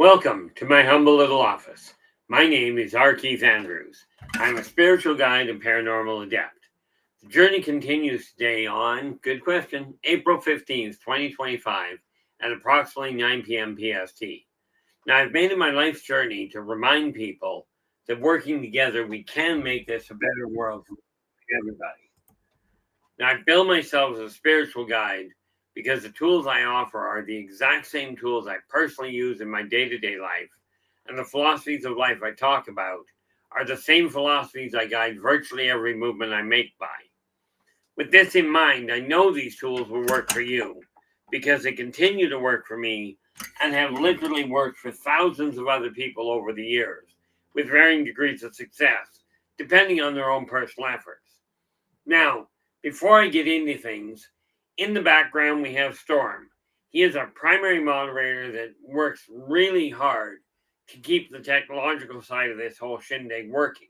Welcome to my humble little office. My name is R. Keith Andrews. I'm a spiritual guide and paranormal adept. The journey continues today on, good question, April 15th, 2025 at approximately 9 p.m. PST. Now, I've made it my life's journey to remind people that working together, we can make this a better world for everybody. Now, I've billed myself as a spiritual guide because the tools I offer are the exact same tools I personally use in my day-to-day life, and the philosophies of life I talk about are the same philosophies I guide virtually every movement I make by. With this in mind, I know these tools will work for you because they continue to work for me and have literally worked for thousands of other people over the years with varying degrees of success, depending on their own personal efforts. Now, before I get into things, in the background we have Storm. He is our primary moderator that works really hard to keep the technological side of this whole shindig working.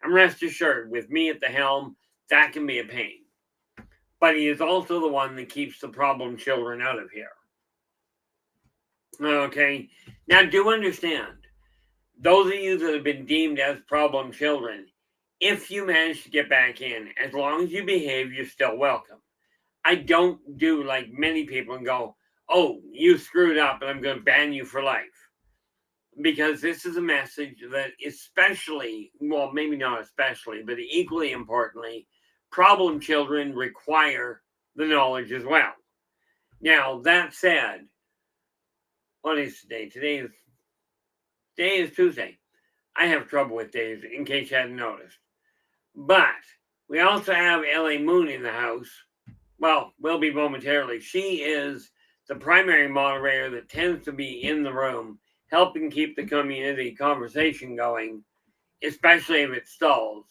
And rest assured, with me at the helm, that can be a pain. But he is also the one that keeps the problem children out of here. Okay, now do understand, those of you that have been deemed as problem children, if you manage to get back in, as long as you behave, you're still welcome. I don't do like many people and go, oh, you screwed up and I'm going to ban you for life. Because this is a message that especially, well, maybe not especially, but equally importantly, problem children require the knowledge as well. Now, that said, what is today? Today is Tuesday. I have trouble with days, in case you hadn't noticed. But we also have LA Moon in the house. Well, will be momentarily. She is the primary moderator that tends to be in the room, helping keep the community conversation going, especially if it stalls.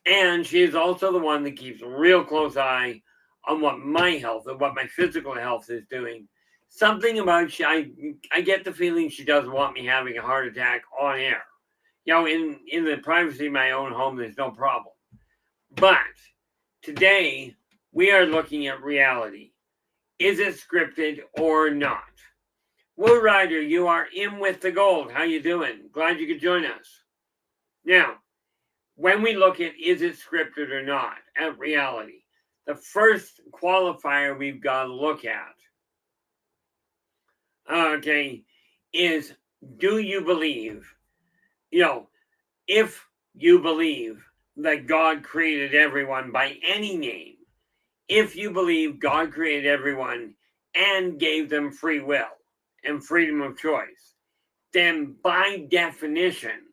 And she is also the one that keeps a real close eye on what my health and what my physical health is doing. Something about I get the feeling she doesn't want me having a heart attack on air. You know, in the privacy of my own home, there's no problem. But today, we are looking at reality. Is it scripted or not? Will Ryder, you are in with the gold. How you doing? Glad you could join us. Now, when we look at is it scripted or not at reality, the first qualifier we've got to look at, okay, is do you believe, if you believe that God created everyone by any name, if you believe God created everyone and gave them free will and freedom of choice, then by definition,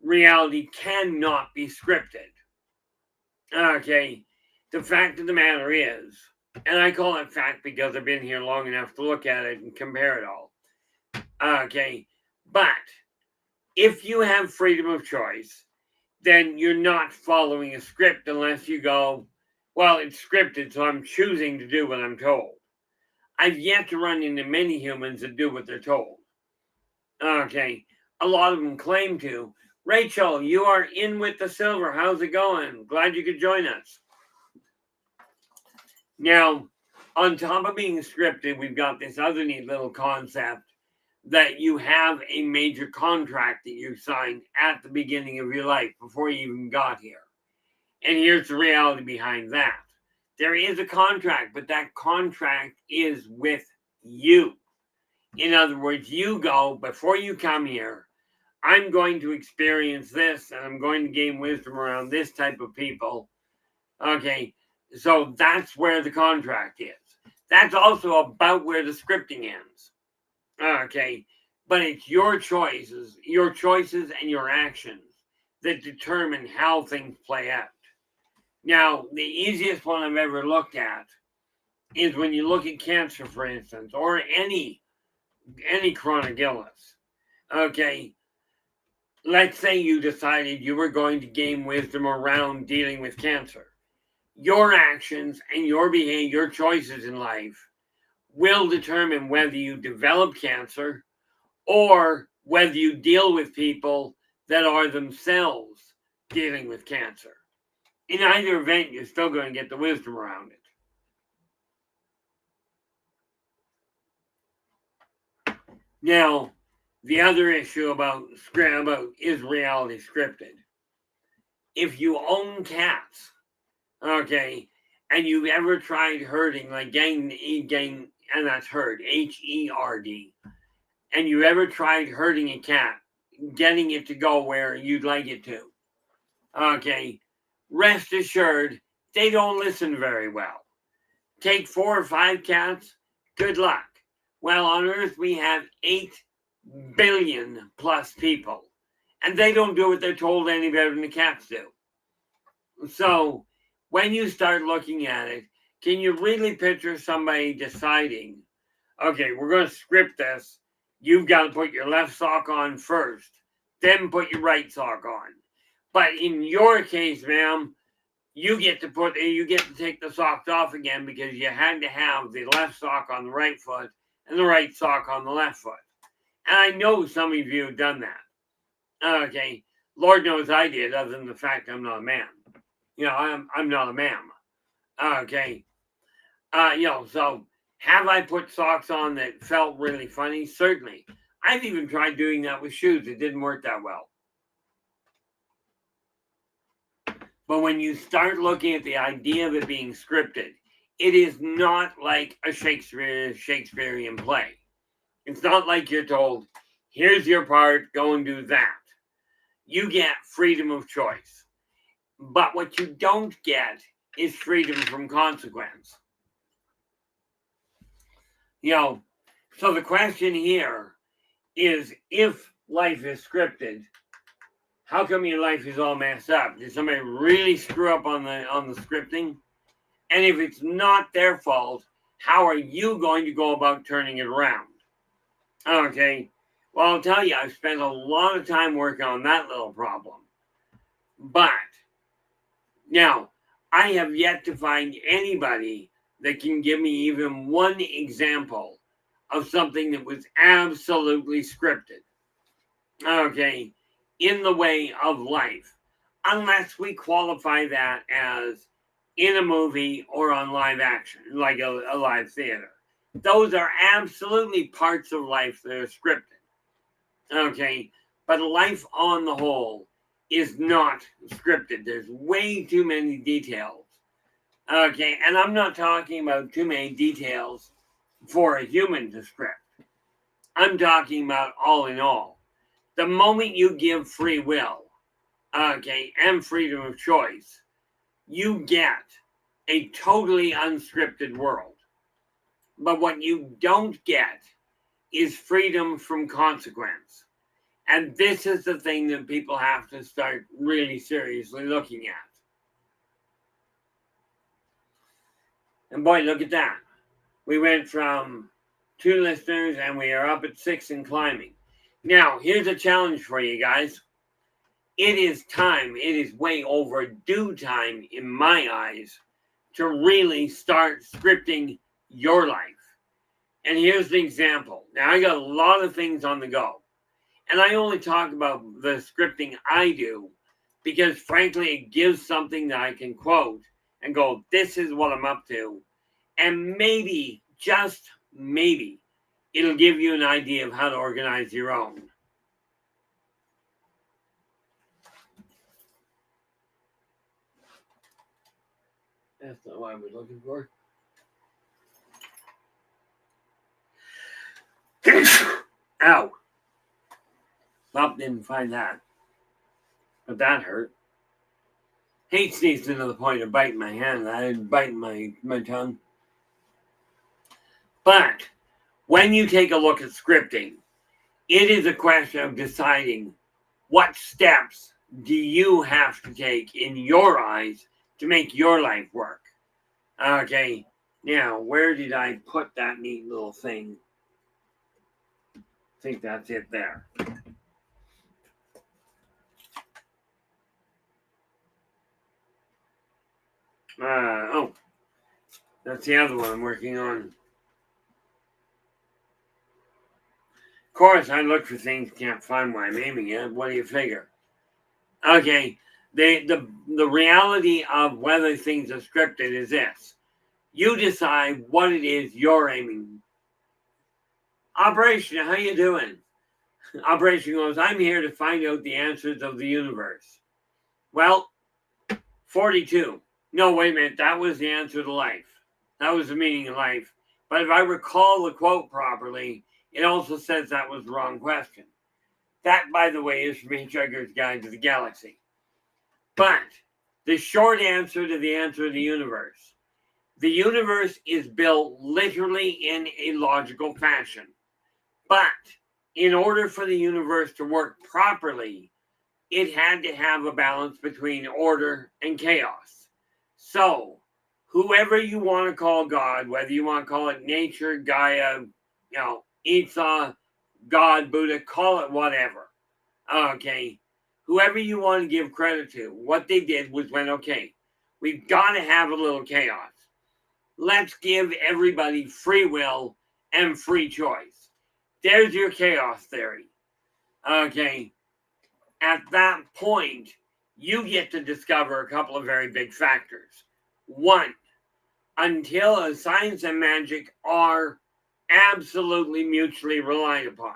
reality cannot be scripted. Okay, the fact of the matter is, and I call it fact because I've been here long enough to look at it and compare it all. Okay, but if you have freedom of choice, then you're not following a script unless you go, well, it's scripted, so I'm choosing to do what I'm told. I've yet to run into many humans that do what they're told. Okay, a lot of them claim to. Rachel, you are in with the silver. How's it going? Glad you could join us. Now, on top of being scripted, we've got this other neat little concept that you have a major contract that you signed at the beginning of your life before you even got here. And here's the reality behind that. There is a contract, but that contract is with you. In other words, you go, before you come here, I'm going to experience this, and I'm going to gain wisdom around this type of people. Okay, so that's where the contract is. That's also about where the scripting ends. Okay, but it's your choices and your actions that determine how things play out. Now, the easiest one I've ever looked at is when you look at cancer, for instance, or any chronic illness. Okay, let's say you decided you were going to gain wisdom around dealing with cancer. Your actions and your behavior, your choices in life will determine whether you develop cancer or whether you deal with people that are themselves dealing with cancer. In either event, you're still going to get the wisdom around it. Now, the other issue about is reality scripted. If you own cats, okay, and you've ever tried herding, like gang, and that's herd, Herd, and you ever tried herding a cat, getting it to go where you'd like it to, okay, rest assured, they don't listen very well. Take 4 or 5 cats, good luck. Well, on Earth we have 8 billion plus people, and they don't do what they're told any better than the cats do. So when you start looking at it, can you really picture somebody deciding, okay, we're going to script this. You've got to put your left sock on first, then put your right sock on. But in your case, ma'am, you get to take the socks off again because you had to have the left sock on the right foot and the right sock on the left foot. And I know some of you have done that. Okay, Lord knows I did, other than the fact I'm not a man. I'm not a ma'am. Okay. So have I put socks on that felt really funny? Certainly. I've even tried doing that with shoes. It didn't work that well. But when you start looking at the idea of it being scripted, it is not like a Shakespearean play. It's not like you're told, here's your part, go and do that. You get freedom of choice. But what you don't get is freedom from consequence. So the question here is, if life is scripted, how come your life is all messed up? Did somebody really screw up on the scripting? And if it's not their fault, how are you going to go about turning it around? Okay. Well, I'll tell you, I've spent a lot of time working on that little problem. But now, I have yet to find anybody that can give me even one example of something that was absolutely scripted. Okay. In the way of life, unless we qualify that as in a movie or on live action, like a live theater. Those are absolutely parts of life that are scripted. Okay, but life on the whole is not scripted. There's way too many details. Okay, and I'm not talking about too many details for a human to script. I'm talking about all in all. The moment you give free will, okay, and freedom of choice, you get a totally unscripted world. But what you don't get is freedom from consequence. And this is the thing that people have to start really seriously looking at. And boy, look at that. We went from 2 listeners and we are up at 6 and climbing. Now, here's a challenge for you guys. It is time, it is way overdue time in my eyes to really start scripting your life. And here's the example. Now, I got a lot of things on the go. And I only talk about the scripting I do because, frankly, it gives something that I can quote and go, this is what I'm up to. And maybe, just maybe, it'll give you an idea of how to organize your own. That's not what I was looking for. Ow. Well, didn't find that. But that hurt. Hate sneezing to the point of biting my hand. I had biting my tongue. But when you take a look at scripting, it is a question of deciding what steps do you have to take in your eyes to make your life work. Okay, now where did I put that neat little thing? I think that's it there. That's the other one I'm working on. Of course, I look for things, can't find where I'm aiming at. What do you figure? Okay, the reality of whether things are scripted is this. You decide what it is you're aiming. Operation, how you doing? Operation goes, I'm here to find out the answers of the universe. Well, 42. No, wait a minute. That was the answer to life. That was the meaning of life. But if I recall the quote properly, it also says that was the wrong question. That, by the way, is from Hitchhiker's Guide to the Galaxy. But the short answer to the answer of the universe is built literally in a logical fashion. But in order for the universe to work properly, it had to have a balance between order and chaos. So, whoever you want to call God, whether you want to call it nature, Gaia, Isa, God, Buddha, call it whatever. Okay. Whoever you want to give credit to, what they did was went, okay, we've got to have a little chaos. Let's give everybody free will and free choice. There's your chaos theory. Okay. At that point, you get to discover a couple of very big factors. One, until science and magic are absolutely mutually relied upon.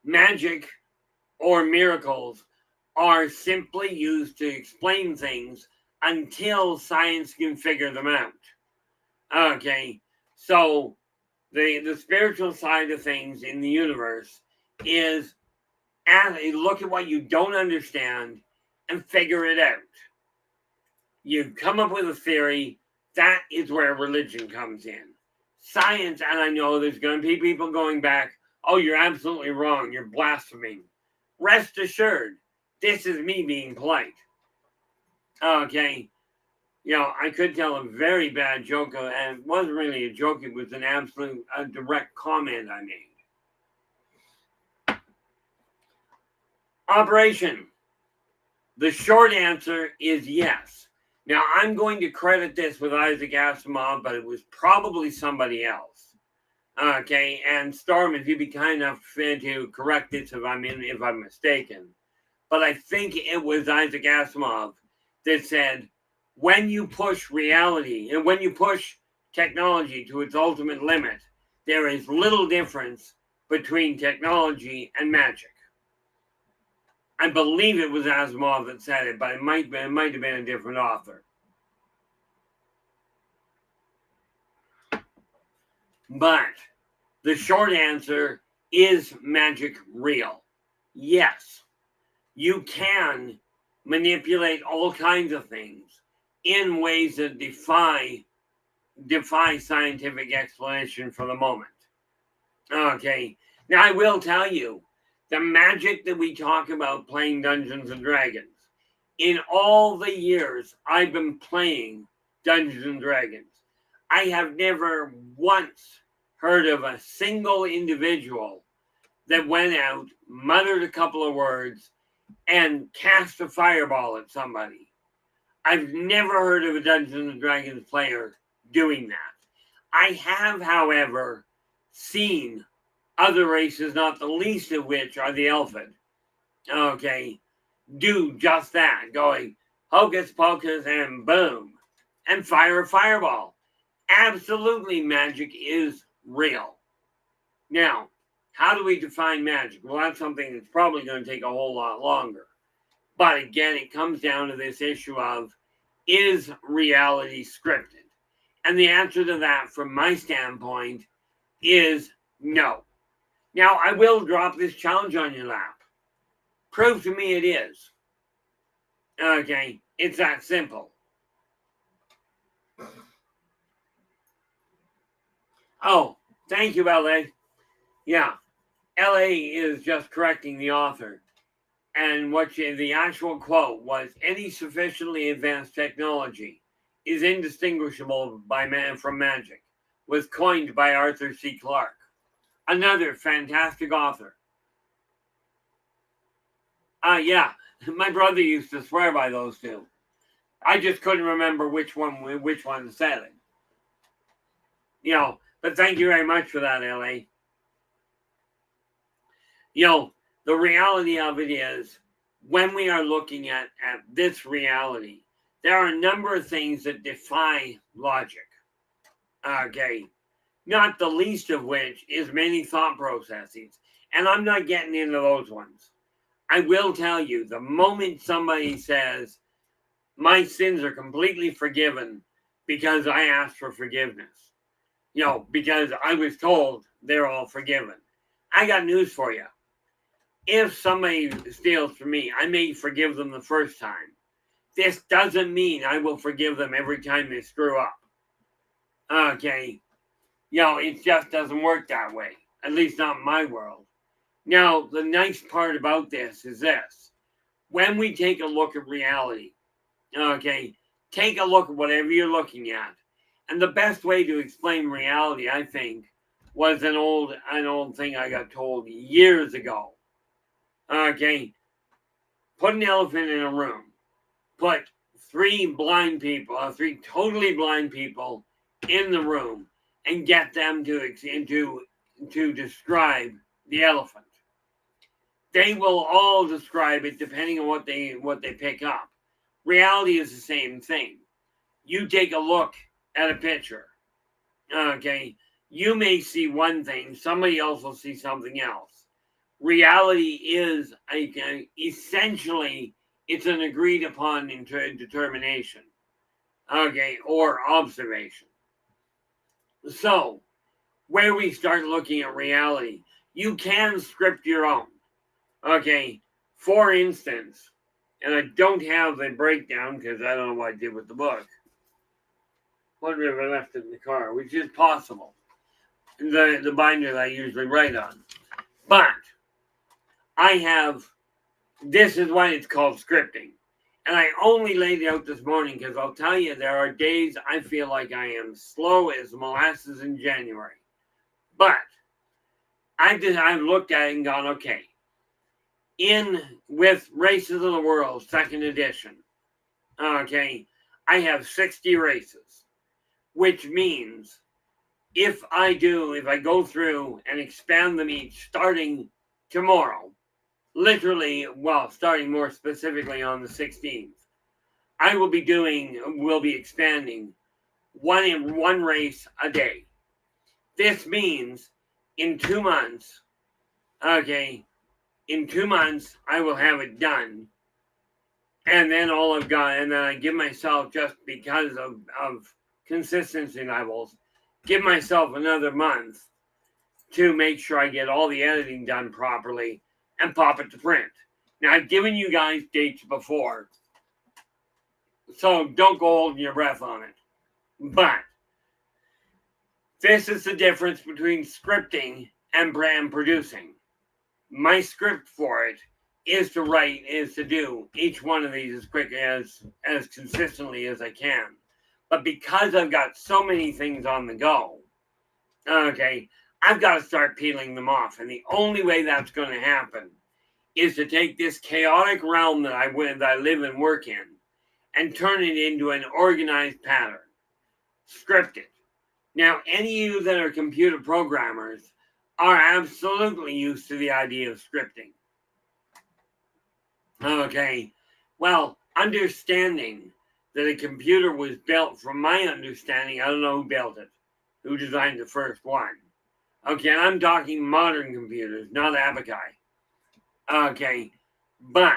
Magic or miracles are simply used to explain things until science can figure them out. Okay, so the spiritual side of things in the universe is look at what you don't understand and figure it out. You come up with a theory, that is where religion comes in. Science, and I know there's going to be people going back, oh, you're absolutely wrong, you're blaspheming. Rest assured, this is me being polite. Okay, I could tell a very bad joke, and it wasn't really a joke, it was an absolute direct comment I made. Operation. The short answer is yes. Now, I'm going to credit this with Isaac Asimov, but it was probably somebody else. Okay, and Storm, if you'd be kind enough to correct this if I'm mistaken. But I think it was Isaac Asimov that said, when you push reality and when you push technology to its ultimate limit, there is little difference between technology and magic. I believe it was Asimov that said it, but it might have been a different author. But the short answer is magic real? Yes. You can manipulate all kinds of things in ways that defy scientific explanation for the moment. Okay. Now, I will tell you, the magic that we talk about playing Dungeons and Dragons, in all the years I've been playing Dungeons and Dragons, I have never once heard of a single individual that went out, muttered a couple of words, and cast a fireball at somebody. I've never heard of a Dungeons and Dragons player doing that. I have, however, seen other races, not the least of which are the Elfin, okay, do just that, going hocus pocus and boom, and fire a fireball. Absolutely, magic is real. Now, how do we define magic? Well, that's something that's probably going to take a whole lot longer. But again, it comes down to this issue of, is reality scripted? And the answer to that, from my standpoint, is no. Now, I will drop this challenge on your lap. Prove to me it is. Okay, it's that simple. Oh, thank you, LA. Yeah, LA is just correcting the author. And the actual quote was, any sufficiently advanced technology is indistinguishable from magic, was coined by Arthur C. Clarke. Another fantastic author. Yeah, my brother used to swear by those two. I just couldn't remember which one said it. But thank you very much for that, LA. The reality of it is, when we are looking at this reality, there are a number of things that defy logic. Okay. not the least of which is many thought processes. And I'm not getting into those ones. I will tell you, the moment somebody says, my sins are completely forgiven because I asked for forgiveness, because I was told they're all forgiven. I got news for you. If somebody steals from me, I may forgive them the first time. This doesn't mean I will forgive them every time they screw up. Okay. It just doesn't work that way. At least not in my world. Now, the nice part about this is this. When we take a look at reality, okay, take a look at whatever you're looking at. And the best way to explain reality, I think, was an old thing I got told years ago. Okay, put an elephant in a room. Put three totally blind people in the room and get them to describe the elephant. They will all describe it depending on what they pick up. Reality is the same thing. You take a look at a picture. Okay, you may see one thing, somebody else will see something else. Reality is essentially it's an agreed upon determination, okay, or observation. So, where we start looking at reality, you can script your own. Okay, for instance, and I don't have the breakdown because I don't know what I did with the book. Wonder if I left it in the car, which is possible. The binder that I usually write on. But this is why it's called scripting. And I only laid it out this morning because I'll tell you, there are days I feel like I am slow as molasses in January. But I've looked at it and gone, okay, with Races of the World, 2nd edition, okay, I have 60 races, which means if I go through and expand them each starting tomorrow, starting more specifically on the 16th, we'll be expanding one race a day. This means in 2 months, I will have it done. And then I give myself, just because of consistency levels, give myself another month to make sure I get all the editing done properly and pop it to print. Now, I've given you guys dates before, so don't go holding your breath on it. But this is the difference between scripting and brand producing. My script for it is to do each one of these as quick as consistently as I can. But because I've got so many things on the go, okay, I've got to start peeling them off. And the only way that's going to happen is to take this chaotic realm that I live and work in and turn it into an organized pattern. Script it. Now, any of you that are computer programmers are absolutely used to the idea of scripting. Okay, well, understanding that a computer was built, from my understanding, I don't know who built it, who designed the first one. Okay, and I'm talking modern computers, not Abaci. Okay, but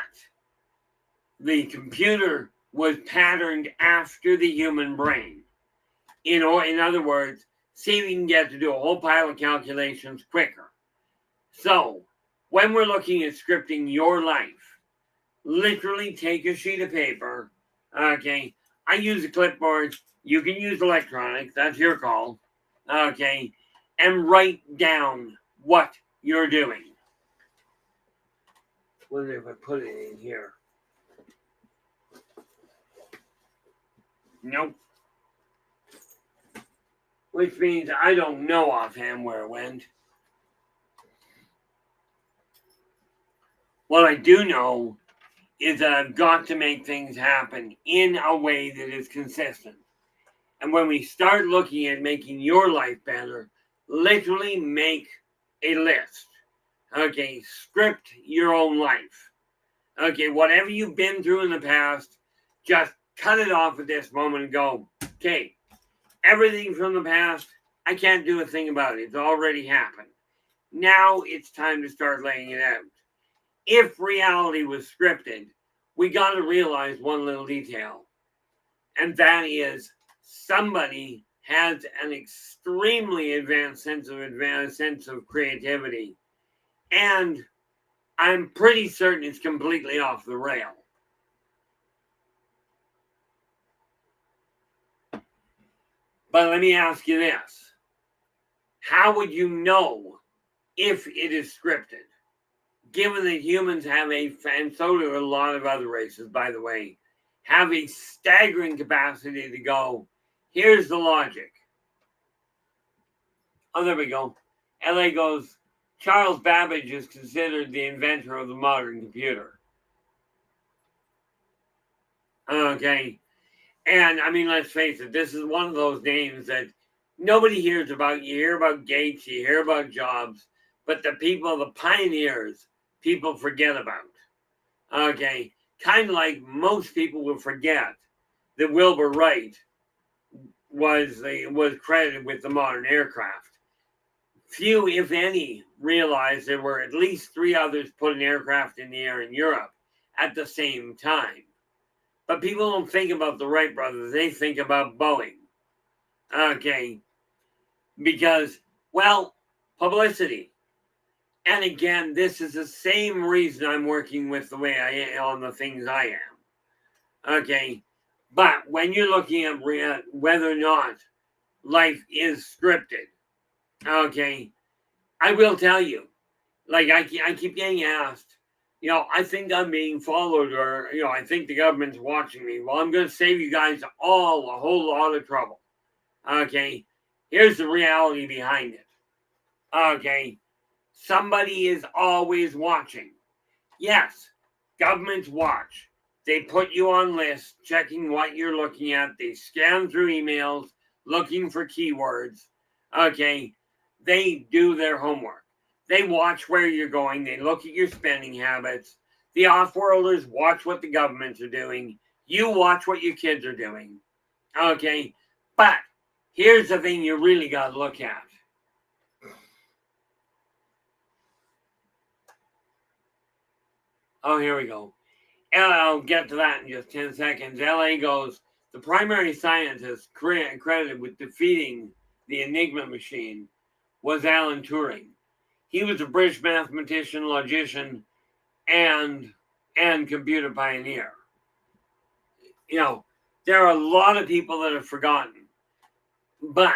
the computer was patterned after the human brain. In other words, see if you can get to do a whole pile of calculations quicker. So, when we're looking at scripting your life, literally take a sheet of paper. Okay, I use a clipboard. You can use electronic. That's your call. Okay, and write down what you're doing. Wonder if I put it in here. Nope. Which means I don't know offhand where it went. What I do know is that I've got to make things happen in a way that is consistent. And when we start looking at making your life better, literally make a list. Okay, script your own life. Okay, whatever you've been through in the past, just cut it off at this moment and go, okay, everything from the past, I can't do a thing about it. It's already happened. Now it's time to start laying it out. If reality was scripted, we got to realize one little detail, and that is somebody has an extremely advanced sense of creativity, and I'm pretty certain it's completely off the rail. But let me ask you this. How would you know if it is scripted? Given that humans have and so do a lot of other races, by the way, have a staggering capacity to go, here's the logic. Oh, there we go. LA goes, Charles Babbage is considered the inventor of the modern computer. Okay. And I mean, let's face it, this is one of those names that nobody hears about. You hear about Gates, you hear about Jobs, but the people, the pioneers, people forget about. Okay. Kind of like most people will forget that Wilbur Wright was credited with the modern aircraft. Few, if any, realized there were at least 3 others put an aircraft in the air in Europe at the same time. But people don't think about the Wright brothers. They think about Boeing. Okay. Because, well, publicity. And again, this is the same reason I'm working with the way I am on the things I am. Okay. But when you're looking at whether or not life is scripted, okay, I will tell you, like I keep getting asked, I think I'm being followed, or, I think the government's watching me. Well, I'm going to save you guys all a whole lot of trouble. Okay, here's the reality behind it. Okay, somebody is always watching. Yes, governments watch. They put you on lists, checking what you're looking at. They scan through emails, looking for keywords. Okay, they do their homework. They watch where you're going. They look at your spending habits. The off-worlders watch what the governments are doing. You watch what your kids are doing. Okay, but here's the thing you really got to look at. Oh, here we go. I'll get to that in just 10 seconds. LA goes, the primary scientist credited with defeating the Enigma machine was Alan Turing. He was a British mathematician, logician, and computer pioneer. There are a lot of people that have forgotten. But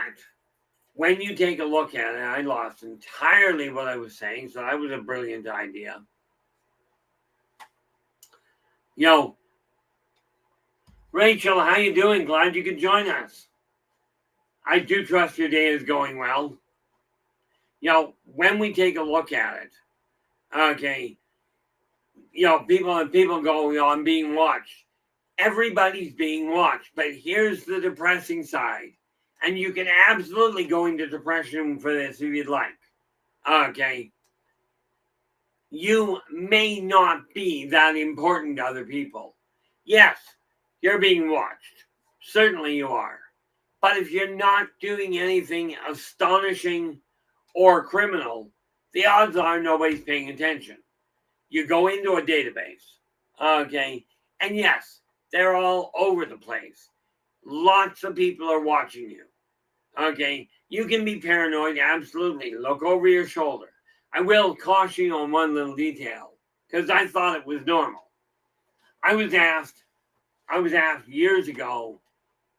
when you take a look at it, I lost entirely what I was saying, so that was a brilliant idea. Rachel, how you doing? Glad you could join us. I do trust your day is going well. When we take a look at it, okay, people go, I'm being watched. Everybody's being watched, but here's the depressing side. And you can absolutely go into depression for this if you'd like. Okay. You may not be that important to other people. Yes, you're being watched. Certainly you are. But if you're not doing anything astonishing or criminal, the odds are nobody's paying attention. You go into a database, okay, and yes, they're all over the place. Lots of people are watching you, okay. You can be paranoid, absolutely. Look over your shoulder. I will caution you on one little detail, because I thought it was normal. I was asked years ago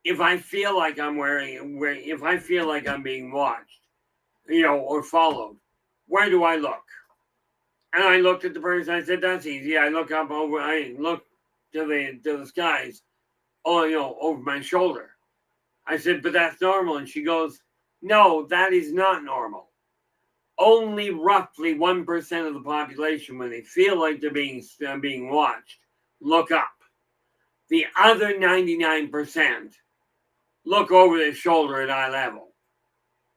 if I feel like if I feel like I'm being watched, or followed, where do I look? And I looked at the person. I said, "That's easy. I look up over. I look to the skies, over my shoulder." I said, "But that's normal." And she goes, "No, that is not normal. Only roughly 1% of the population, when they feel like they're being watched, look up. The other 99% look over their shoulder at eye level."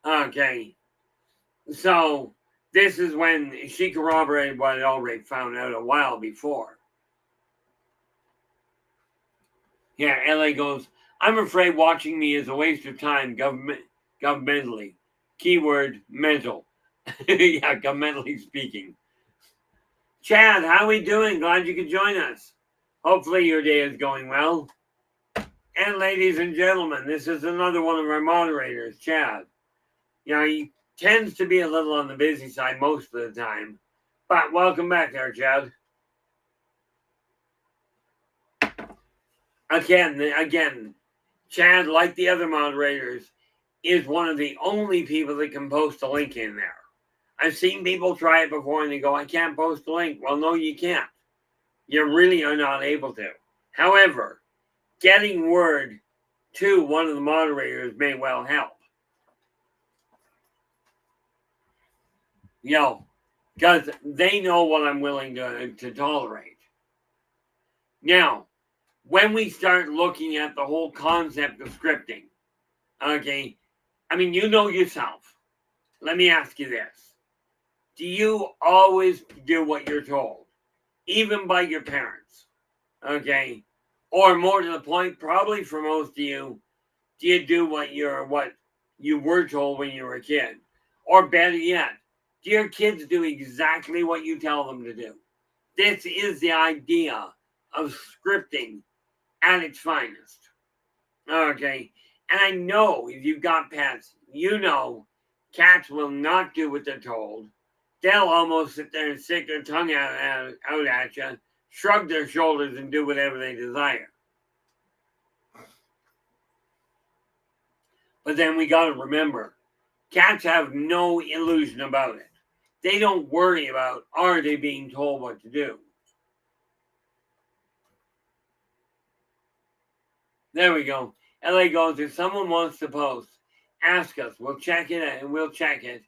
Okay, so this is when she corroborated what I'd already found out a while before. Yeah, LA goes, I'm afraid watching me is a waste of time governmentally. Keyword mental. Yeah, mentally speaking. Chad, how are we doing? Glad you could join us. Hopefully your day is going well. And ladies and gentlemen, this is another one of our moderators, Chad. He tends to be a little on the busy side most of the time. But welcome back there, Chad. Again, Chad, like the other moderators, is one of the only people that can post a link in there. I've seen people try it before and they go, I can't post a link. Well, no, you can't. You really are not able to. However, getting word to one of the moderators may well help. Because they know what I'm willing to tolerate. Now, when we start looking at the whole concept of scripting, okay, you know yourself. Let me ask you this. Do you always do what you're told? Even by your parents? Okay? Or more to the point, probably for most of you, do you do what you were told when you were a kid? Or better yet, do your kids do exactly what you tell them to do? This is the idea of scripting at its finest. Okay? And I know if you've got pets, cats will not do what they're told. They'll almost sit there and stick their tongue out at you, shrug their shoulders, and do whatever they desire. But then we got to remember, cats have no illusion about it. They don't worry about, are they being told what to do? There we go. LA goes, if someone wants to post, ask us. We'll check it and we'll check it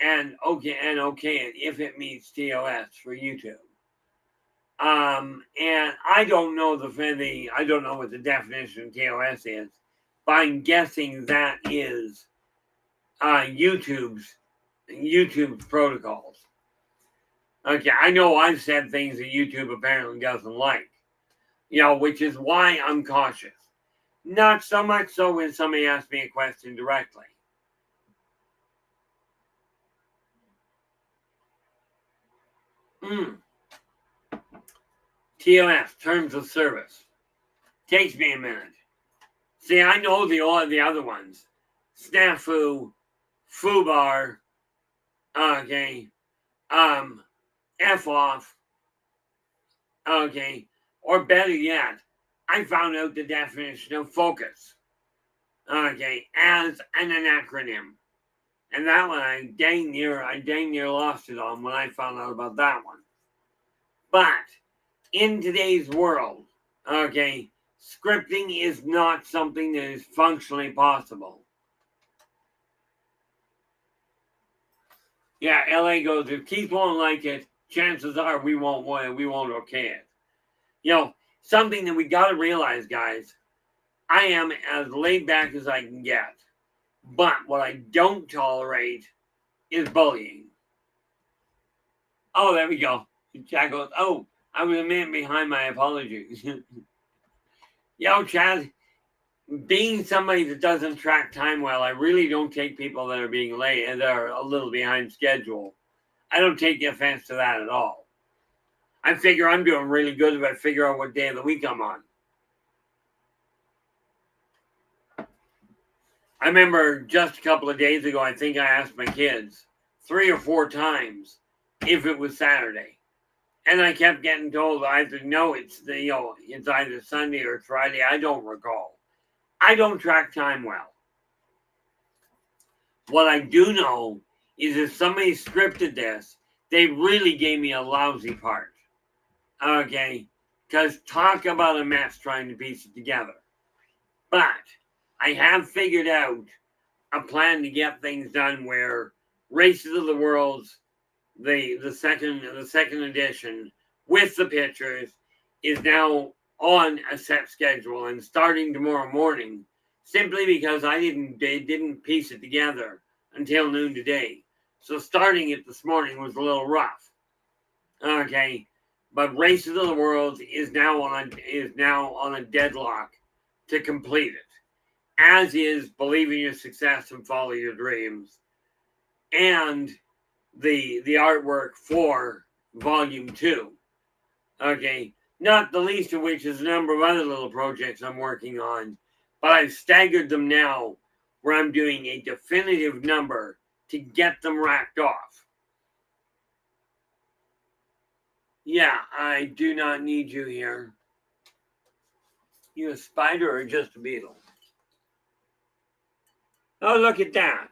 and okay it if it meets TOS for YouTube. And I don't know I don't know what the definition of TOS is, but I'm guessing that is YouTube's protocols. Okay, I know I've said things that YouTube apparently doesn't like, which is why I'm cautious. Not so much so when somebody asks me a question directly. TOS, terms of service. Takes me a minute. See, I know the other ones. Snafu, foobar, okay, F off, okay, or better yet, I found out the definition of focus, okay, as an acronym. And that one I dang near lost it on when I found out about that one. But in today's world, okay, scripting is not something that is functionally possible. Yeah, LA goes, if Keith won't like it, chances are we won't okay it. Something that we got to realize, guys, I am as laid back as I can get. But what I don't tolerate is bullying. Oh, there we go. Chad goes, oh, I was a minute behind, my apologies. Chad, being somebody that doesn't track time well, I really don't take people that are being late and they're a little behind schedule. I don't take the offense to that at all. I figure I'm doing really good if I figure out what day of the week I'm on. I remember just a couple of days ago, I think I asked my kids 3 or 4 times if it was Saturday. And I kept getting told either no, it's either Sunday or Friday. I don't recall. I don't track time well. What I do know is if somebody scripted this, they really gave me a lousy part. Okay? Because talk about a mess trying to piece it together. But I have figured out a plan to get things done where Races of the Worlds, the second edition with the pictures is now on a set schedule and starting tomorrow morning, simply because I didn't piece it together until noon today. So starting it this morning was a little rough. Okay, but Races of the Worlds is now on a deadlock to complete it. As is Believe in Your Success and Follow Your Dreams. and the artwork for volume 2. Okay, not the least of which is a number of other little projects I'm working on, but I've staggered them now where I'm doing a definitive number to get them racked off. Yeah, I do not need you here. You a spider or just a beetle? Oh, look at that.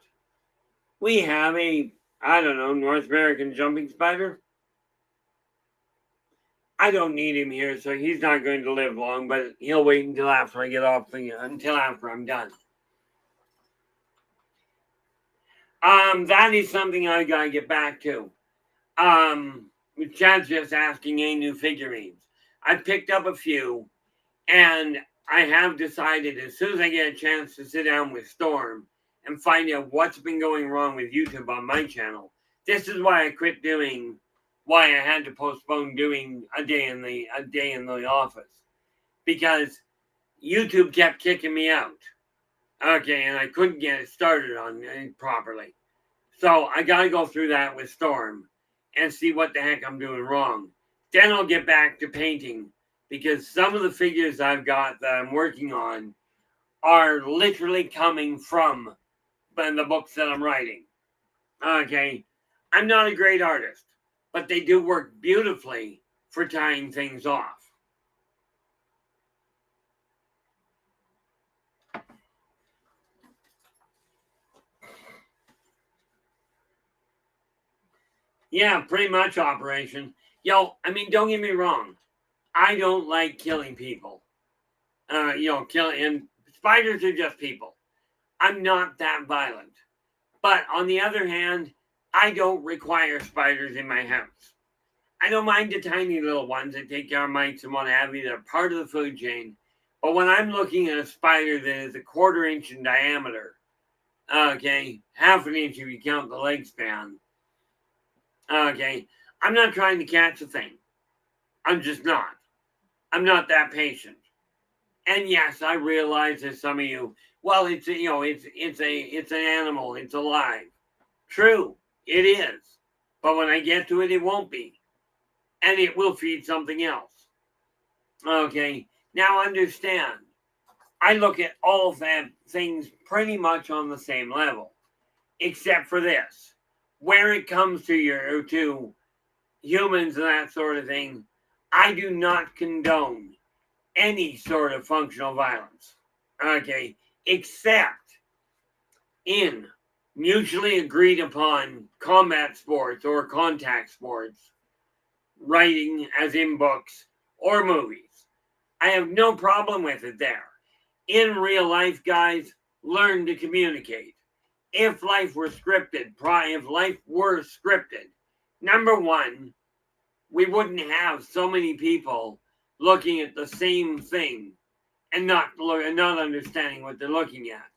We have a, I don't know, North American jumping spider. I don't need him here, so he's not going to live long, but he'll wait until after I get off until after I'm done. That is something I gotta get back to. Chad's just asking any new figurines. I picked up a few, and I have decided as soon as I get a chance to sit down with Storm and find out what's been going wrong with YouTube on my channel. This is why I quit doing, why I had to postpone doing a day in the office, because YouTube kept kicking me out. Okay, and I couldn't get it started on it properly. So I got to go through that with Storm and see what the heck I'm doing wrong. Then I'll get back to painting, because some of the figures I've got that I'm working on are literally coming from the books that I'm writing. Okay, I'm not a great artist, but they do work beautifully for tying things off. Yeah, pretty much, Operation. Yo, I mean, don't get me wrong. I don't like killing people. And spiders are just people. I'm not that violent. But on the other hand, I don't require spiders in my house. I don't mind the tiny little ones that take care of mites and what have you. They're part of the food chain. But when I'm looking at a spider that is a 1/4 inch in diameter, okay, 1/2 inch if you count the leg span, okay, I'm not trying to catch a thing. I'm just not. I'm not that patient. And yes, I realize that some of you, well, it's an animal, it's alive. True, it is. But when I get to it, it won't be. And it will feed something else. Okay, now understand. I look at all that things pretty much on the same level, except for this. Where it comes to humans and that sort of thing, I do not condone any sort of functional violence. Okay, except in mutually agreed upon combat sports or contact sports, writing as in books or movies. I have no problem with it there. In real life, guys, learn to communicate. If life were scripted, number one, we wouldn't have so many people looking at the same thing and not understanding what they're looking at.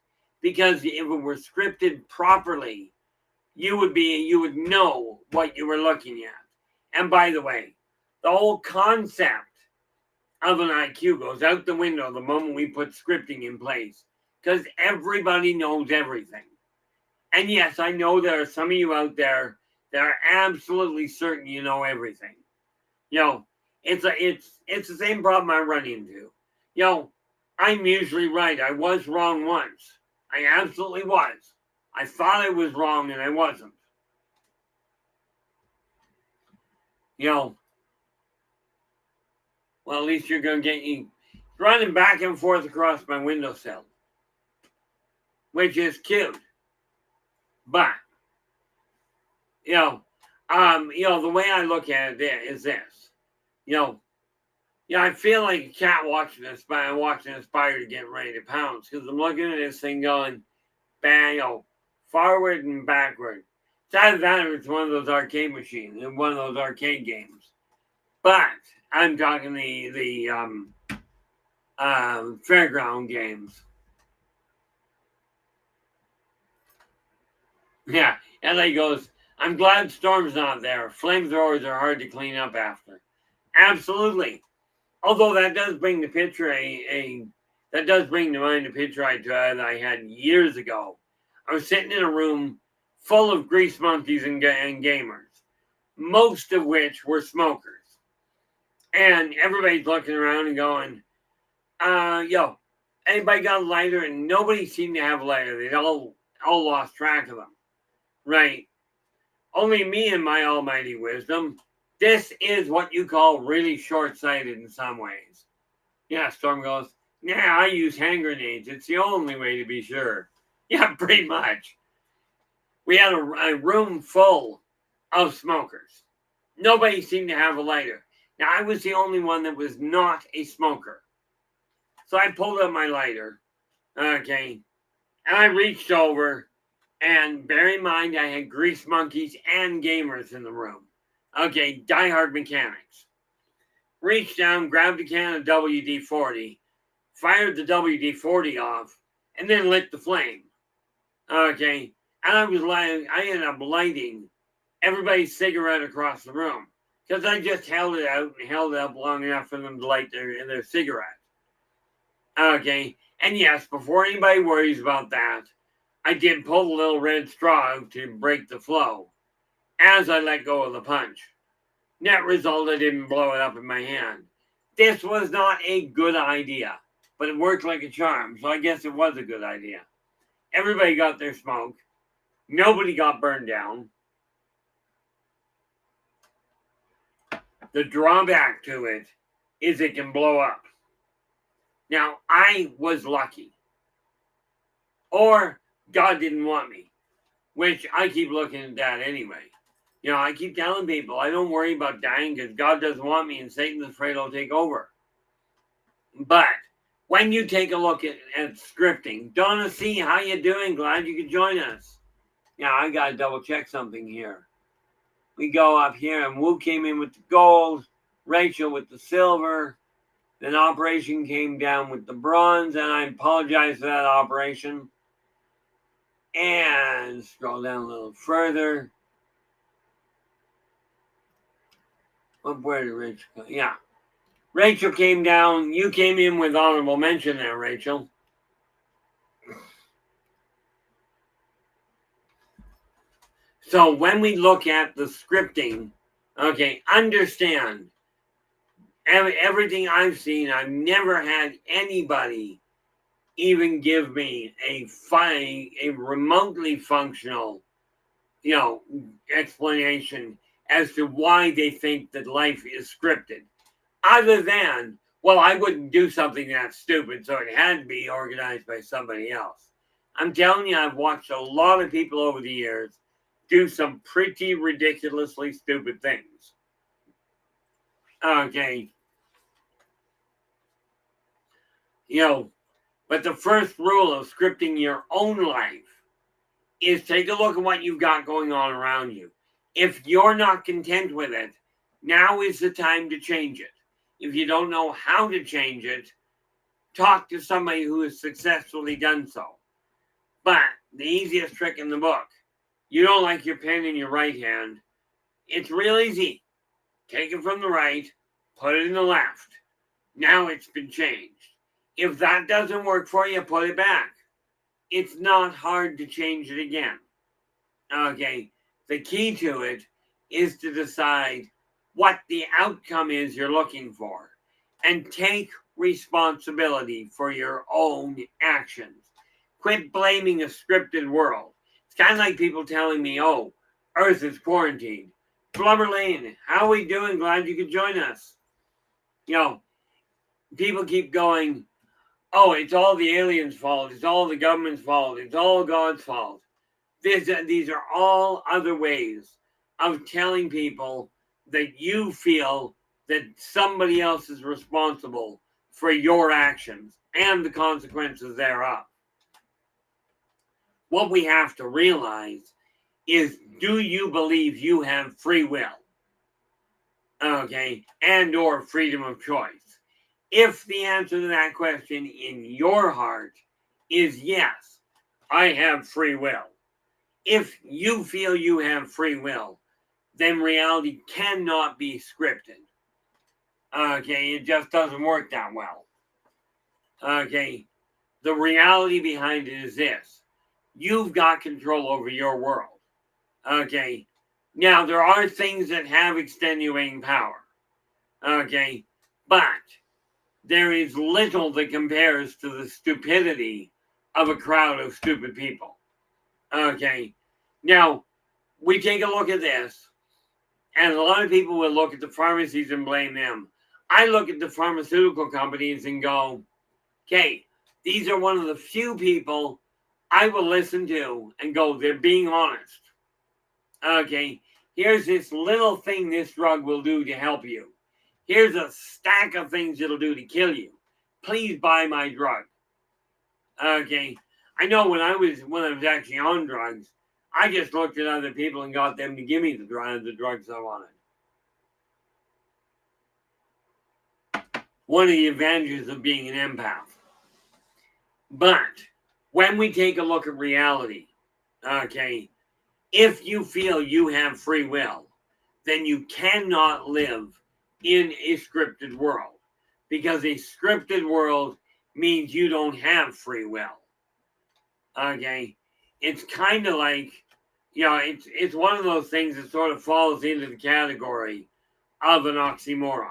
Because if it were scripted properly, you would know what you were looking at. And by the way, the whole concept of an IQ goes out the window the moment we put scripting in place, because everybody knows everything. And yes, I know there are some of you out there that are absolutely certain you know everything. It's the same problem I run into. I'm usually right. I was wrong once. I absolutely was. I thought I was wrong and I wasn't. Well, at least you're going to get you running back and forth across my windowsill, which is cute. But, the way I look at it is this. I feel like a cat watching a spider getting ready to pounce, because I'm looking at this thing going, bang, forward and backward. It's either that or it's one of those arcade machines in one of those arcade games. But I'm talking the fairground games. Yeah, LA goes, I'm glad Storm's not there. Flamethrowers are hard to clean up after. Absolutely. Although that does bring the picture that does bring to mind a picture that I had years ago. I was sitting in a room full of grease monkeys and gamers, most of which were smokers. And everybody's looking around and going, yo, anybody got a lighter? And nobody seemed to have a lighter. They'd all lost track of them, right? Only me and my almighty wisdom. This is what you call really short-sighted in some ways. Yeah, Storm goes, yeah, I use hand grenades. It's the only way to be sure. Yeah, pretty much. We had a room full of smokers. Nobody seemed to have a lighter. Now, I was the only one that was not a smoker. So I pulled up my lighter, okay, and I reached over, and bear in mind I had grease monkeys and gamers in the room. Okay, diehard mechanics. Reached down, grabbed a can of WD-40, fired the WD-40 off, and then lit the flame. Okay, and I ended up lighting everybody's cigarette across the room because I just held it out and held it up long enough for them to light their cigarette. Okay, and yes, before anybody worries about that, I did pull the little red straw out to break the flow as I let go of the punch. Net result, I didn't blow it up in my hand. This was not a good idea, but it worked like a charm, so I guess it was a good idea. Everybody got their smoke. Nobody got burned down. The drawback to it is it can blow up. Now, I was lucky. Or God didn't want me, which I keep looking at that anyway. You know, I keep telling people, I don't worry about dying because God doesn't want me and Satan's afraid I'll take over. But when you take a look at scripting, Donna C, how you doing? Glad you could join us. Now, I got to double check something here. We go up here, and Wu came in with the gold, Rachel with the silver, then Operation came down with the bronze, and I apologize for that, Operation. And scroll down a little further. Where did Rachel go? Yeah. Rachel came down. You came in with honorable mention there, Rachel. So when we look at the scripting, okay, understand everything I've seen, I've never had anybody even give me a remotely functional, explanation as to why they think that life is scripted. Other than, well, I wouldn't do something that stupid, so it had to be organized by somebody else. I'm telling you, I've watched a lot of people over the years do some pretty ridiculously stupid things. Okay. But the first rule of scripting your own life is take a look at what you've got going on around you. If you're not content with it, now is the time to change it. If you don't know how to change it, talk to somebody who has successfully done so. But the easiest trick in the book, you don't like your pen in your right hand, it's real easy. Take it from the right, put it in the left. Now it's been changed. If that doesn't work for you, put it back. It's not hard to change it again. Okay, the key to it is to decide what the outcome is you're looking for and take responsibility for your own actions. Quit blaming a scripted world. It's kind of like people telling me, oh, Earth is quarantined. Flubber Lane, how are we doing? Glad you could join us. People keep going, oh, it's all the aliens' fault. It's all the government's fault. It's all God's fault. These are all other ways of telling people that you feel that somebody else is responsible for your actions and the consequences thereof. What we have to realize is, do you believe you have free will? Okay, and or freedom of choice? If the answer to that question in your heart is yes, I have free will. If you feel you have free will, then reality cannot be scripted. Okay, it just doesn't work that well. Okay, the reality behind it is this. You've got control over your world. Okay. Now, there are things that have extenuating power. Okay. But there is little that compares to the stupidity of a crowd of stupid people. Okay. Now, we take a look at this, and a lot of people will look at the pharmacies and blame them. I look at the pharmaceutical companies and go, okay, these are one of the few people I will listen to and go, they're being honest. Okay, here's this little thing this drug will do to help you. Here's a stack of things it'll do to kill you. Please buy my drug. Okay, I know when I was actually on drugs, I just looked at other people and got them to give me the drugs I wanted. One of the advantages of being an empath. But when we take a look at reality, okay, if you feel you have free will, then you cannot live in a scripted world, because a scripted world means you don't have free will. Okay, it's kind of like, it's one of those things that sort of falls into the category of an oxymoron,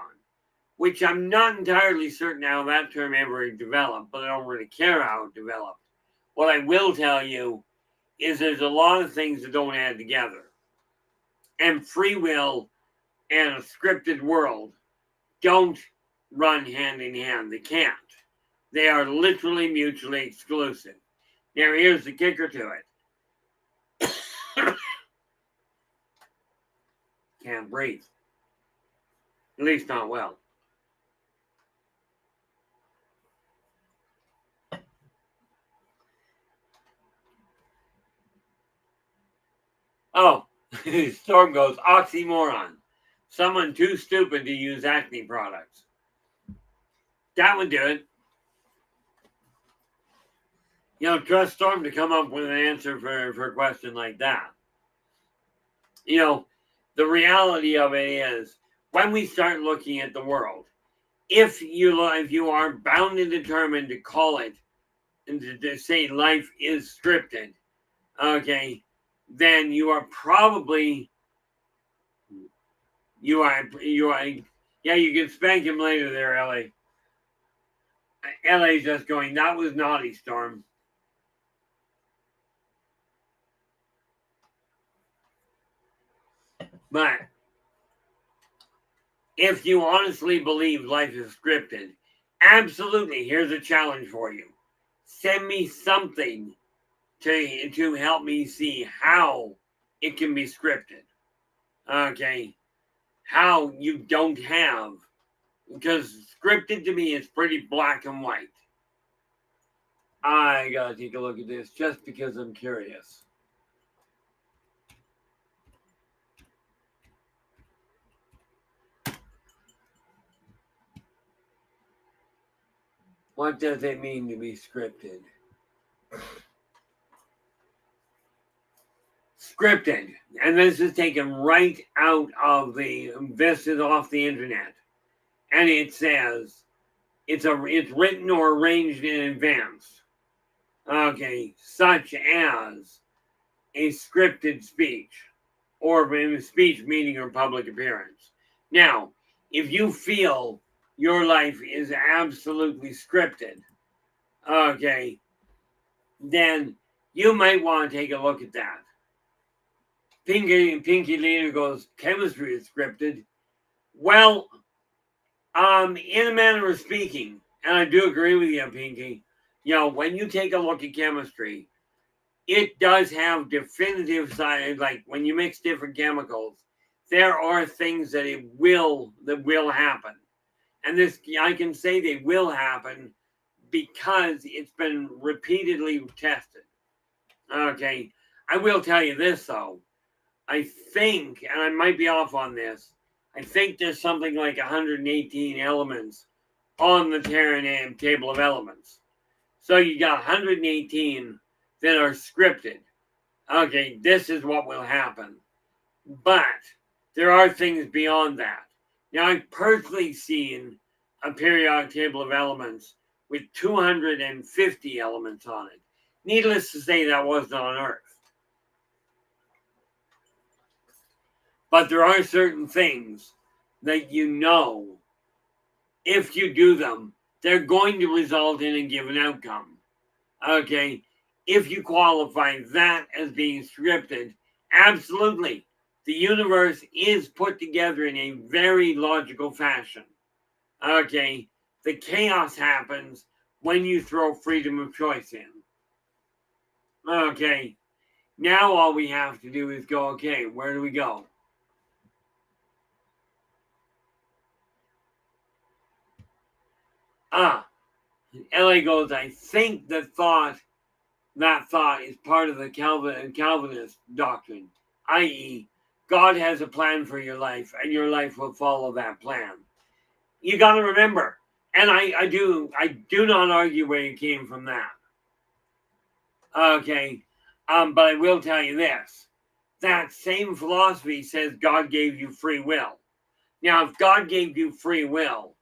which I'm not entirely certain how that term ever developed, but I don't really care how it developed. What I will tell you is there's a lot of things that don't add together. And free will and a scripted world don't run hand in hand. They can't. They are literally mutually exclusive. Now, here's the kicker to it. Can't breathe. At least not well. Oh, Storm goes, oxymoron. Someone too stupid to use acne products. That would do it. Trust Storm to come up with an answer for a question like that. The reality of it is, when we start looking at the world, if you are bound and determined to call it and to say life is scripted, okay, then you are probably you are yeah, you can spank him later there, LA. LA's just going, that was naughty, Storm. But if you honestly believe life is scripted, absolutely, here's a challenge for you. Send me something to help me see how it can be scripted. Okay. How you don't have, because scripted to me is pretty black and white. I gotta take a look at this just because I'm curious. What does it mean to be scripted? Scripted, and this is taken right out of this is off the internet, and it says it's written or arranged in advance. Okay, such as a scripted speech, or in a speech, meeting, or public appearance. Now, if you feel your life is absolutely scripted, okay, then you might want to take a look at that. Pinky Leader goes, chemistry is scripted. Well, in a manner of speaking, and I do agree with you, Pinky, when you take a look at chemistry, it does have definitive signs, like when you mix different chemicals, there are things that will happen. And this, I can say they will happen because it's been repeatedly tested. Okay. I will tell you this, though. I think, and I might be off on this, I think there's something like 118 elements on the Terran table of elements. So you got 118 that are scripted. Okay, this is what will happen. But there are things beyond that. Now, I've personally seen a periodic table of elements with 250 elements on it. Needless to say, that wasn't on Earth. But there are certain things that if you do them, they're going to result in a given outcome. Okay, if you qualify that as being scripted, absolutely. The universe is put together in a very logical fashion. Okay, the chaos happens when you throw freedom of choice in. Okay, now all we have to do is go, okay, where do we go? LA goes, I think that thought is part of the Calvinist doctrine, i.e., God has a plan for your life, and your life will follow that plan. You got to remember, and I do not argue where you came from that. Okay, but I will tell you this: that same philosophy says God gave you free will. Now, if God gave you free will,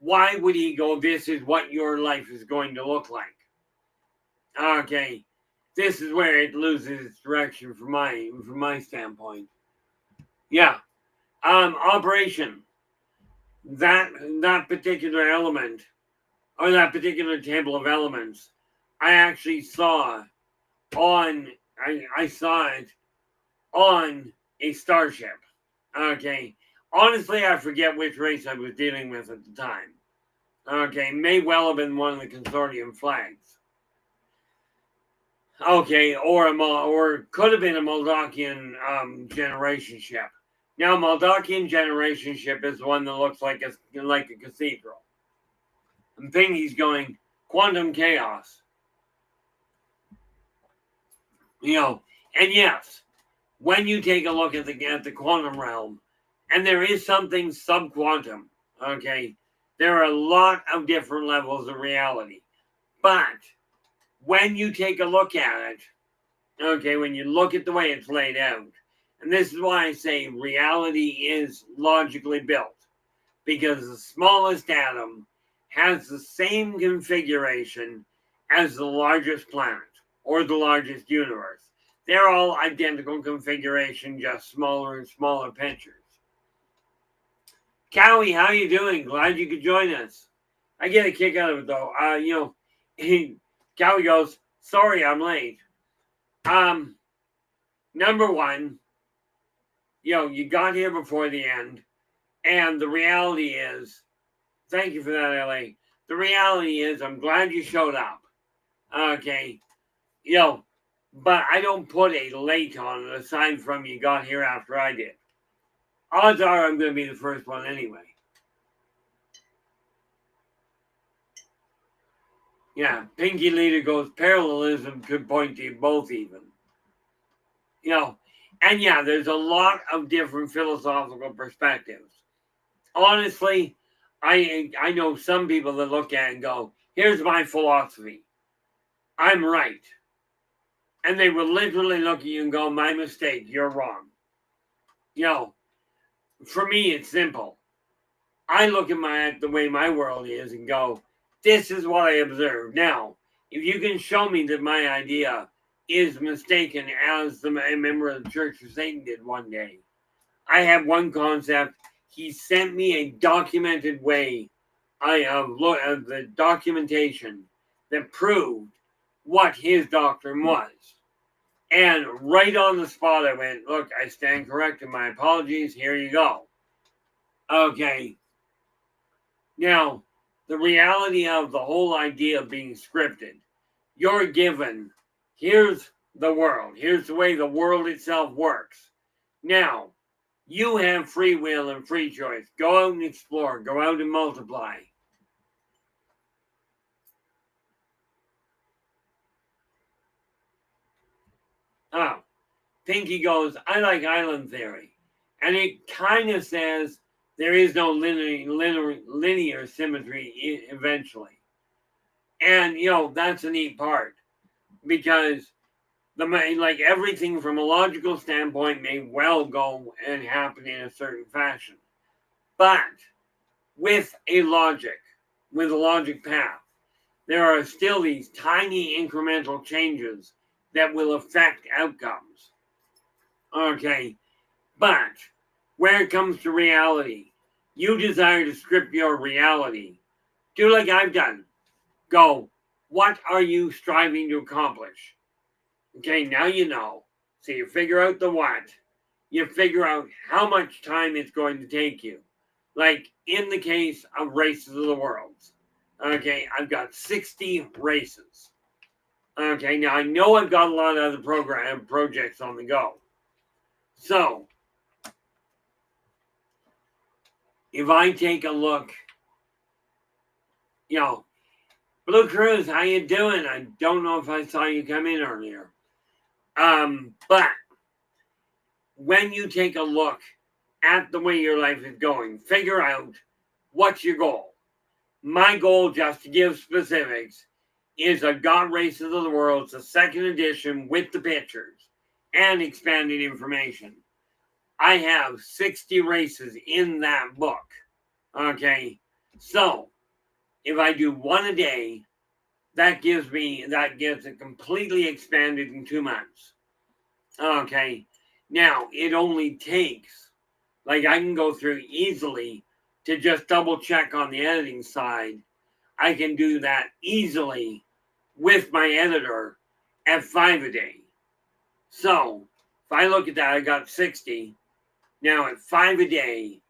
why would He go, "This is what your life is going to look like"? Okay, this is where it loses its direction from my standpoint. Yeah, operation. That particular element, or that particular table of elements, I actually saw I saw it on a starship. Okay, honestly, I forget which race I was dealing with at the time. Okay, may well have been one of the consortium flags. Okay, or could have been a Moldakian generation ship. Now, Moldakian generation ship is one that looks like a cathedral. I'm thinking he's going quantum chaos. And yes, when you take a look at the quantum realm, and there is something subquantum. Okay, there are a lot of different levels of reality, but when you take a look at it, okay, when you look at the way it's laid out, and this is why I say reality is logically built, because the smallest atom has the same configuration as the largest planet or the largest universe. They're all identical configuration, just smaller and smaller pictures. Cowie, how you doing? Glad you could join us. I get a kick out of it though. Cowie goes, sorry I'm late. Number one, you got here before the end, and the reality is, thank you for that, LA. The reality is, I'm glad you showed up. Okay, but I don't put a late on it aside from you got here after I did. Odds are I'm going to be the first one anyway. Yeah, Pinky Leader goes, parallelism could point to both even. And yeah, there's a lot of different philosophical perspectives. Honestly, I know some people that look at it and go, here's my philosophy. I'm right. And they will literally look at you and go, my mistake, you're wrong. For me, it's simple. I look at the way my world is and go, this is what I observe. Now, if you can show me that my idea is mistaken, as a member of the Church of Satan did one day, I have one concept. He sent me a documented way of the documentation that proved what his doctrine was. And right on the spot, I went, look, I stand corrected. My apologies. Here you go. Okay. Now, the reality of the whole idea of being scripted, you're given, here's the world. Here's the way the world itself works. Now, you have free will and free choice. Go out and explore. Go out and multiply. Oh, Pinky goes, I like island theory. And it kind of says there is no linear symmetry eventually. And, that's a neat part. Because everything from a logical standpoint may well go and happen in a certain fashion. But with a logic path, there are still these tiny incremental changes that will affect outcomes. Okay, but where it comes to reality, you desire to script your reality. Do like I've done. Go, what are you striving to accomplish? Okay, now you know. So you figure out the what. You figure out how much time it's going to take you. Like in the case of Races of the Worlds. Okay, I've got 60 races. Okay, now I know I've got a lot of other projects on the go. So, if I take a look, Blue Cruz, how you doing? I don't know if I saw you come in earlier. But when you take a look at the way your life is going, figure out what's your goal. My goal, just to give specifics, is a God Races of the World, the second edition with the pictures and expanded information. I have 60 races in that book. Okay, so if I do one a day, that gets it completely expanded in 2 months. Okay, now it only takes, like I can go through easily to just double check on the editing side. I can do that easily with my editor at 5 a day. So if I look at that, I got 60. Now at 5 a day,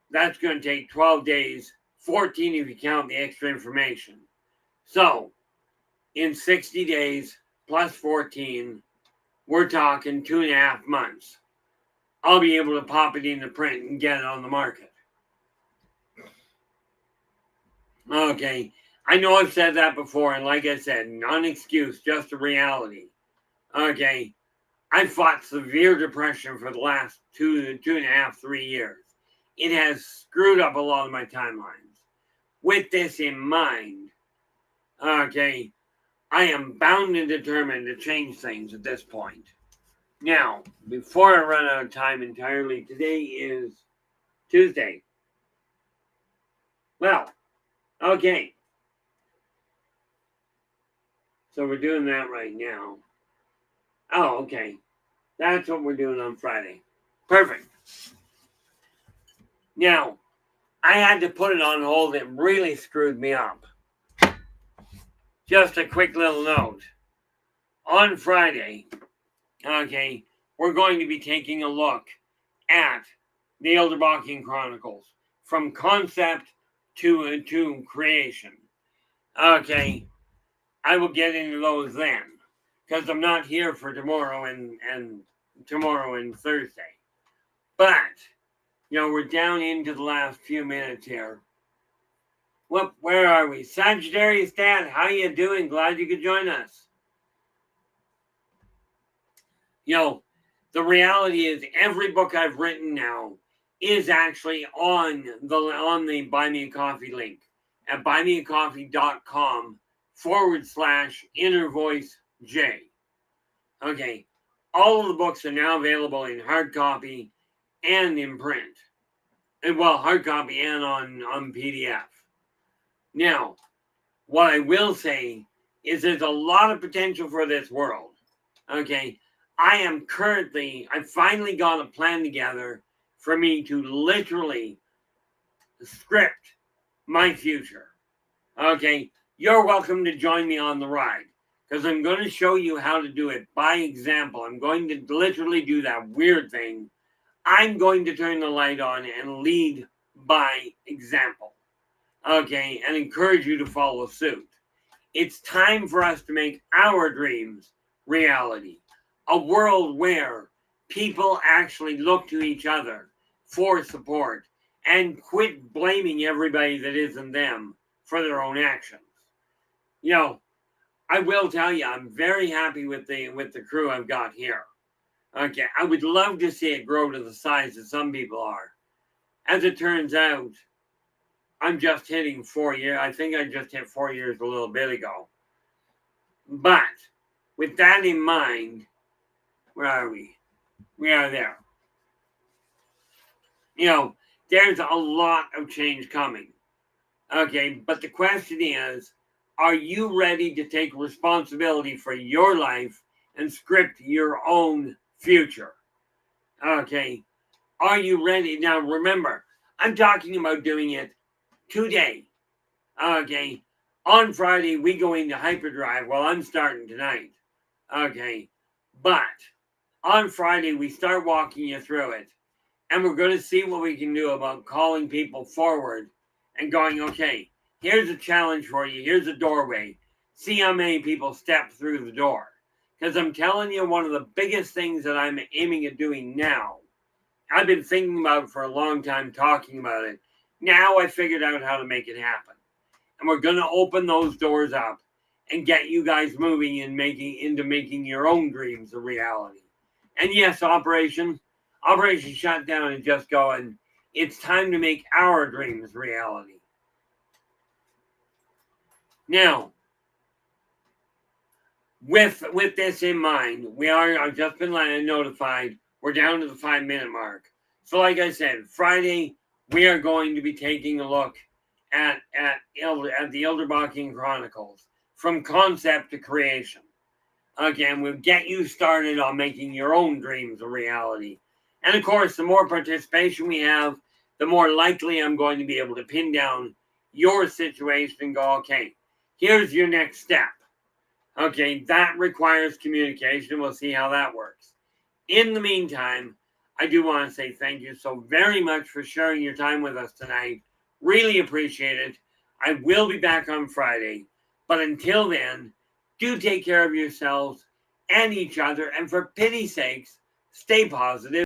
that's going to take 12 days, 14 if you count the extra information. So in 60 days plus 14, we're talking 2.5 months. I'll be able to pop it into print and get it on the market. Okay, I know I've said that before, and like I said, not an excuse, just a reality. Okay, I fought severe depression for the last 2.5, 3 years. It has screwed up a lot of my timelines. With this in mind, okay, I am bound and determined to change things at this point. Now, before I run out of time entirely, today is Tuesday. Well, okay. So we're doing that right now. Oh, okay. That's what we're doing on Friday. Perfect. Now, I had to put it on hold. It really screwed me up. Just a quick little note. On Friday, okay, we're going to be taking a look at the Elderbocking Chronicles from concept to creation. Okay, I will get into those then because I'm not here for tomorrow and Thursday. But, we're down into the last few minutes here. Where are we? Sagittarius Dad, how you doing? Glad you could join us. The reality is every book I've written now is actually on the Buy Me a Coffee link at buymeacoffee.com/InnerVoiceJ. Okay, all of the books are now available in hard copy and in print. Well, hard copy and on PDF. Now, what I will say is there's a lot of potential for this world. Okay, I finally got a plan together for me to literally script my future. Okay, you're welcome to join me on the ride because I'm going to show you how to do it by example. I'm going to literally do that weird thing. I'm going to turn the light on and lead by example. Okay, and encourage you to follow suit. It's time for us to make our dreams reality. A world where people actually look to each other for support and quit blaming everybody that isn't them for their own actions. I will tell you, I'm very happy with the crew I've got here. Okay, I would love to see it grow to the size that some people are. As it turns out, I'm just hitting 4 years. I think I just hit 4 years a little bit ago. But with that in mind, where are we? We are there. There's a lot of change coming. Okay, but the question is, are you ready to take responsibility for your life and script your own future? Okay, Are you ready? Now, remember, I'm talking about doing it today. Okay. On Friday, we go into hyperdrive. Well, I'm starting tonight. Okay. But on Friday, we start walking you through it. And we're going to see what we can do about calling people forward and going, okay, here's a challenge for you. Here's a doorway. See how many people step through the door. Because I'm telling you, one of the biggest things that I'm aiming at doing now, I've been thinking about for a long time, talking about it. Now I figured out how to make it happen. And we're going to open those doors up and get you guys moving and making your own dreams a reality. And yes, Operation Shutdown is just going, it's time to make our dreams reality. Now, with this in mind, I've just been notified we're down to the 5-minute mark. So like I said, Friday, we are going to be taking a look at the Ilderbaching Chronicles from concept to creation. Again, we'll get you started on making your own dreams a reality. And of course, the more participation we have, the more likely I'm going to be able to pin down your situation and go, okay, here's your next step. Okay, that requires communication. We'll see how that works. In the meantime, I do want to say thank you so very much for sharing your time with us tonight. Really appreciate it. I will be back on Friday. But until then, do take care of yourselves and each other. And for pity's sakes, stay positive.